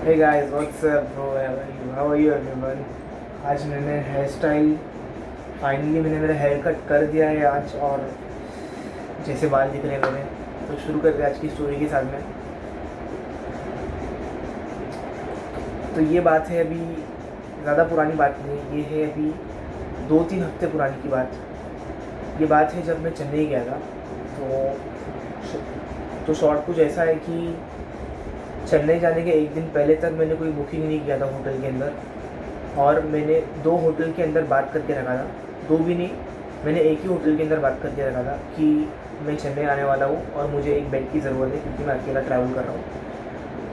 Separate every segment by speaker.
Speaker 1: Hey guys, what's up bro? How are you everyone? आज मैंने hair style finally मैंने मेरा हेयर कट कर दिया है आज, और जैसे बाल दिख रहे हैं मेरे, तो शुरू करते हैं आज की स्टोरी के साथ में। तो ये बात है अभी, ज़्यादा पुरानी बात नहीं है, ये है अभी 2-3 हफ्ते पुरानी की बात। ये बात है जब मैं चेन्नई गया था। तो शॉर्ट कुछ ऐसा है कि चेन्नई जाने के एक दिन पहले तक मैंने कोई बुकिंग नहीं किया था होटल के अंदर, और मैंने 2 होटल के अंदर बात करके रखा था। 2 भी नहीं, मैंने एक ही होटल के अंदर बात करके रखा था कि मैं चेन्नई आने वाला हूँ और मुझे एक बेड की ज़रूरत है, क्योंकि मैं अकेला ट्रैवल कर रहा हूँ।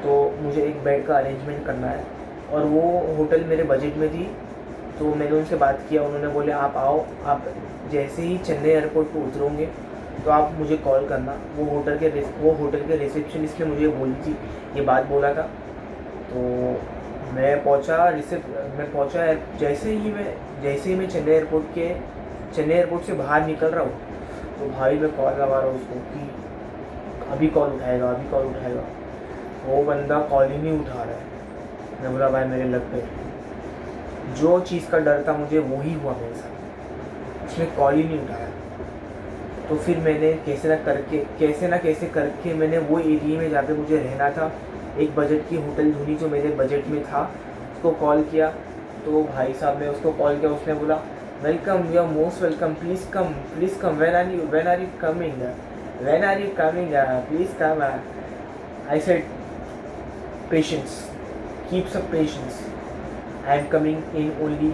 Speaker 1: तो मुझे एक बेड का अरेंजमेंट करना है, और वो होटल मेरे बजट में थी। तो मैंने उनसे बात किया, उन्होंने बोले आप आओ, आप जैसे ही चेन्नई एयरपोर्ट पर उतरोगे तो आप मुझे कॉल करना। वो होटल के रिसेप्शनिस्ट ने मुझे बोली थी, ये बात बोला था। तो मैं पहुंचा जैसे ही मैं चेन्नई एयरपोर्ट से बाहर निकल रहा हूँ, तो भाई मैं कॉल लगा रहा हूँ उसको कि अभी कॉल उठाएगा। वो बंदा कॉल ही नहीं उठा रहा है। मैं बोला भाई मेरे लग गए, जो चीज़ का डर था मुझे वही हुआ मेरे साथ, उसने कॉल ही नहीं उठाया। तो फिर मैंने कैसे ना कैसे करके मैंने वो एरिया में जहाँ पे मुझे रहना था, एक बजट की होटल ढूंढी जो मेरे बजट में था, उसको कॉल किया। तो भाई साहब ने उसको कॉल किया, उसने बोला welcome, you are most welcome, please come, when are you coming, please come. I said patience, keep some patience, I am coming in only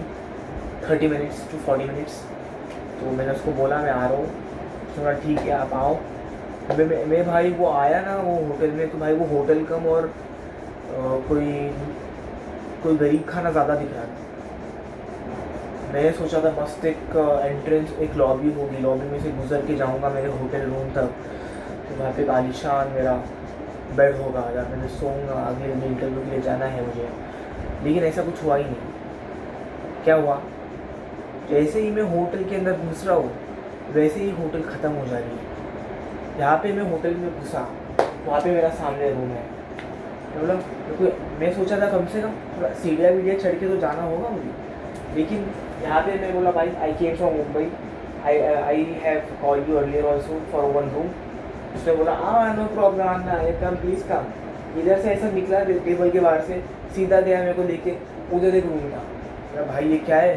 Speaker 1: 30 minutes to 40 minutes. तो मैंने उसको बोला मैं आ रहा हूँ। थोड़ा ठीक है आप आओ। मैं भाई वो आया ना वो होटल में, तो भाई वो होटल कम और कोई गरीब खाना ज़्यादा दिख रहा था। मैं सोचा था मस्त एक एंट्रेंस, एक लॉबी होगी, लॉबी में से गुजर के जाऊंगा मेरे होटल रूम तक, तो वहाँ पे आलीशान मेरा बेड होगा जहाँ पे मैं सोऊंगा, अगले दिन इंटरव्यू के लिए जाना है मुझे। लेकिन ऐसा कुछ हुआ ही नहीं। क्या हुआ, जैसे ही मैं होटल के अंदर घुस रहा हूँ वैसे ही होटल ख़त्म हो जा रही है। जहाँ पे मैं होटल में घुसा वहाँ पे मेरा सामने रूम है। मतलब मैं सोचा था कम से कम थोड़ा सीढ़ियाँ चढ़ के तो जाना होगा मुझे, लेकिन यहाँ पे मैं बोला भाई I came from Mumbai, I have call you earlier also for 1 room. उसने बोला नो प्रॉब्लम, आना कम, प्लीज़ कम। इधर से ऐसा निकला टेबल के बाहर से, सीधा गया मेरे को लेके, उधर एक रूम था। भाई ये क्या है,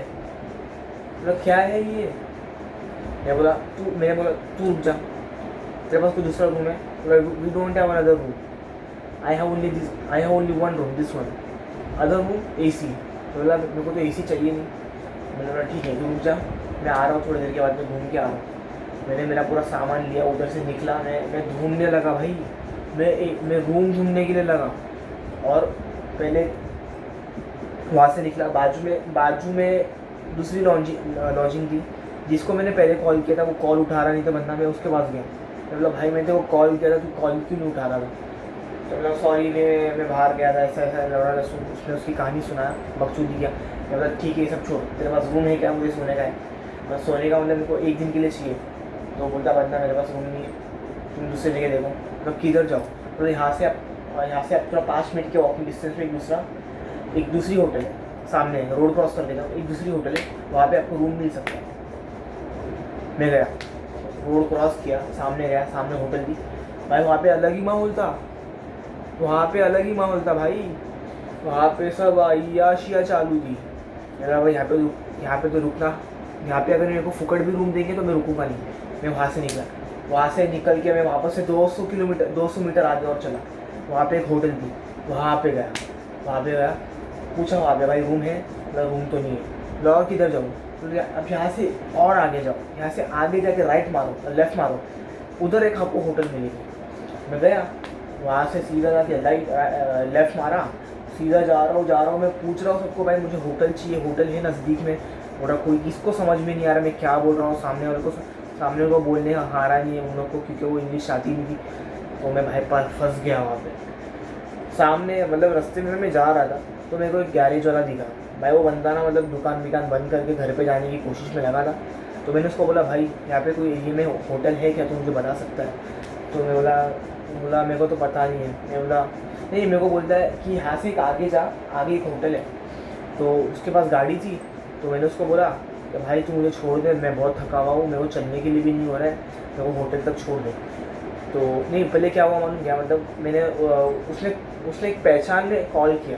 Speaker 1: मतलब क्या है ये। मैंने बोला तू रुक जा, तेरे पास कोई दूसरा रूम है? बोला we don't have another room, I have only 1 room, this one, other room AC। बोला मेरे को तो AC चाहिए नहीं। मैंने बोला ठीक है तू रुक जा, मैं आ रहा हूँ, थोड़ी देर के बाद मैं घूम के आ रहा हूँ। मैंने मेरा पूरा सामान लिया, उधर से निकला, मैं ढूंढने लगा भाई, मैं रूम ढूंढने के लिए लगा। और पहले वहाँ से निकला, बाजू में दूसरी लॉजिंग थी जिसको मैंने पहले कॉल किया था, वो कॉल उठा रहा नहीं था बंदा, मैं उसके पास गया। मतलब भाई मैंने वो कॉल किया था, तू कॉल क्यों नहीं उठा रहा था? तो मतलब सॉरी मैं बाहर गया था, ऐसा लड़ा लसून, उसने उसकी कहानी सुनाया, बकचोदी किया। मतलब ठीक है ये सब छोड़, तेरे पास रूम है क्या? मुझे सोने का है। मैं सोने का मतलब मेरे को 1 दिन के लिए चाहिए। तो बोलता बंदा मेरे पास रूम नहीं है, तुम दूसरी जगह देखो। मतलब किधर जाओ? तो यहाँ से आप थोड़ा 5 मिनट के वॉकिंग डिस्टेंस में एक दूसरी होटल है, सामने रोड क्रॉस कर देगा, एक दूसरी होटल है, वहाँ पे आपको रूम मिल सकता है। मैं गया, रोड क्रॉस किया, सामने गया, सामने होटल थी भाई। वहाँ पे अलग ही माहौल था, भाई। वहाँ पे सब अय्याशियाँ चालू थी। मेरा भाई यहाँ पे तो रुकना, यहाँ पे अगर मेरे को फुकट भी रूम देंगे तो मैं रुकूंगा नहीं। मैं वहाँ से निकला, वहाँ से निकल के मैं वापस से 200 मीटर आगे और चला। वहाँ पे एक होटल थी, वहाँ पे गया, पूछा वहाँ पे भाई रूम है? मतलब रूम तो नहीं है। लगा किधर जाऊँ? तो अब यहाँ से और आगे जाओ, यहाँ से आगे जाके राइट मारो, लेफ़्ट मारो, उधर एक आपको होटल मिलेगी। मैं गया, वहाँ से सीधा जाके लेफ़्ट मारा, सीधा जा रहा हूँ। मैं पूछ रहा हूँ सबको भाई मुझे होटल चाहिए, होटल है नज़दीक में? बोला कोई, किसको समझ में नहीं आ रहा मैं क्या बोल रहा हूँ। सामने वाले को बोलने का हारा नहीं है उन लोग को, क्योंकि वो इंग्लिश आती नहीं थी। तो मैं भाई फंस गया वहाँ पे। सामने मतलब रास्ते में मैं जा रहा था तो मेरे को एक गैरेज वाला दिखा भाई। वो बंदा ना मतलब दुकान बंद करके घर पे जाने की कोशिश में लगा था। तो मैंने उसको बोला भाई यहाँ पे कोई एरिया में होटल है क्या, तो मुझे बता सकता है? तो मैं बोला मेरे को तो पता नहीं है। मैं बोला नहीं, मेरे को बोलता है कि यहाँ से एक आगे जा, आगे एक होटल है। तो उसके पास गाड़ी थी, तो मैंने उसको बोला कि भाई तू मुझे छोड़ दे, मैं बहुत थका हुआ हूँ, मेरे को चलने के लिए भी नहीं हो रहा है, मेरे को होटल तक छोड़ दे। तो नहीं, पहले क्या हुआ मालूम क्या, मतलब मैंने उसने उसने एक पहचान में कॉल किया,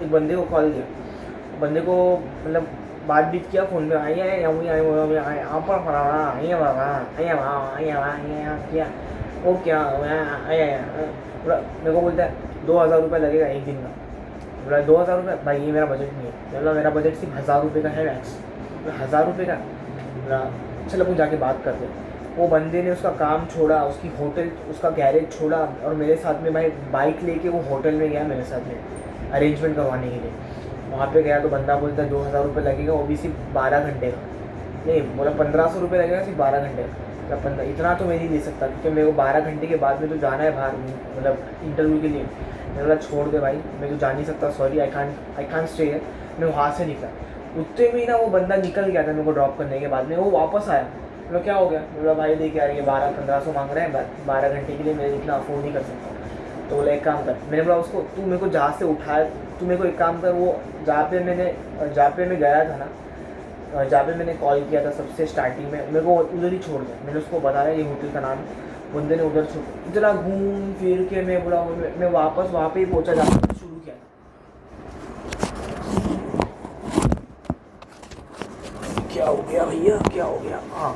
Speaker 1: एक बंदे को कॉल किया, बंदे को मतलब बात बीत किया फ़ोन पे, क्या वो क्या बोला, मेरे को बोलता है 2,000 रुपये लगेगा एक दिन का। बोला 2,000 रुपये, भाई ये मेरा बजट नहीं है। बोला मेरा बजट सिर्फ 1,000 रुपये का है मैक्स। बोला 1,000 रुपये का। बोला चल अपन जाके बात करते। वो बंदे ने उसका काम छोड़ा, उसकी होटल, उसका गैरेज छोड़ा और मेरे साथ में भाई बाइक लेके वो होटल में गया मेरे साथ में अरेंजमेंट करवाने के लिए। वहाँ पे गया तो बंदा बोलता है 2,000 रुपये लगेगा, वो भी सिर्फ 12 घंटे का। नहीं, बोला 1,500 रुपये लगेगा सिर्फ 12 घंटे का। मतलब 15 इतना तो मैं नहीं दे सकता, क्योंकि मेरे को 12 घंटे के बाद में तो जाना है बाहर, मतलब इंटरव्यू के लिए। मैंने बोला छोड़ दे भाई, मैं तो जा नहीं सकता, सॉरी, आई कांट स्टे है। मैं वहाँ से निकला, उतने में ही ना वो बंदा निकल गया था मेरे को ड्रॉप करने के बाद में। वो वापस आया, बोला क्या हो गया। बोला भाई देख यार, ये 1200-1500 मांग रहे हैं 12 घंटे के लिए, मैं इतना अफोर्ड नहीं कर सकता। तो बोला एक काम कर। मैंने बोला उसको, तू मेरे को जहाँ से उठाया, तू मेरे को एक काम कर, वो जहाँ पे मैं गया था ना, जहाँ पे मैंने कॉल किया था सबसे स्टार्टिंग में, मेरे को उधर ही छोड़ दिया। मैंने उसको बताया ये होटल का नाम, बंदे ने उधर छोड़, इतना घूम फिर के मैं बोला मैं वापस वहाँ पे ही पहुँचा जहाँ पे शुरू किया था। क्या हो गया भैया, क्या हो गया। हाँ,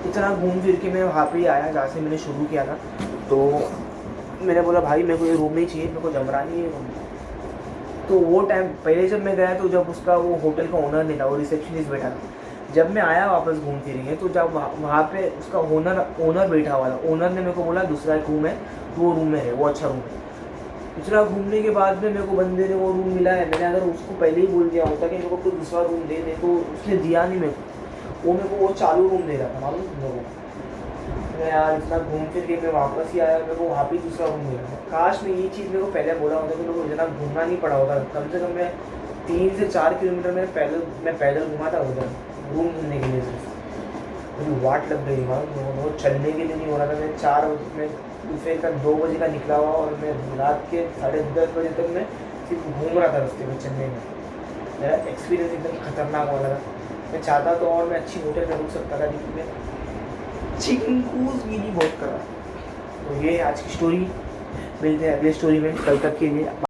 Speaker 1: इतना घूम फिर के मैं वहाँ पे ही आया जहाँ से मैंने शुरू किया था। तो मैंने बोला भाई मेरे को ये रूम नहीं चाहिए, मेरे को जमरा नहीं है रूम। तो वो टाइम पहले जब मैं गया, तो जब उसका वो होटल का ओनर नहीं था, वो रिसेप्शनिस्ट बैठा था। जब मैं आया वापस घूम फिर के, तो जब वहाँ पे उसका ओनर बैठा हुआ था, ओनर ने मेरे को बोला दूसरा एक रूम है, तो वो रूम में है, वो अच्छा रूम है। इतना घूमने के बाद में मेरे को बंदे ने वो रूम मिला है। मैंने अगर उसको पहले ही बोल दिया होता कि मेरे को कोई दूसरा रूम दे दे, तो उसने दिया नहीं मेरे को। वो मेरे को वो चालू रूम दे रहा था मालूम मेरे को। मैं यार इतना घूम फिर के मैं वापस ही आया, मेरे को वहाँ पे दूसरा रूम मिला। काश मैं ये चीज़ मेरे को पहले बोला होता, कि मेरे को इतना घूमना नहीं पड़ा होता। कम से कम मैं 3 से 4 किलोमीटर मैं पैदल घूमा था उधर रूम ढूंढने के लिए। सिर्फ मुझे वाट लग गई मालूम, वो चलने के लिए नहीं हो रहा था। मैं दोपहर का 2 बजे का निकला हुआ, और मैं रात के 10:30 बजे तक मैं सिर्फ घूम रहा था रास्ते में चेन्नई में। मेरा एक्सपीरियंस एकदम खतरनाक वाला था। मैं चाहता तो और मैं अच्छी होटल में रुक सकता था, लेकिन मैं चिकूस भी नहीं बहुत करा। तो ये आज की स्टोरी, मिलते हैं अगले स्टोरी में, कल तक के लिए।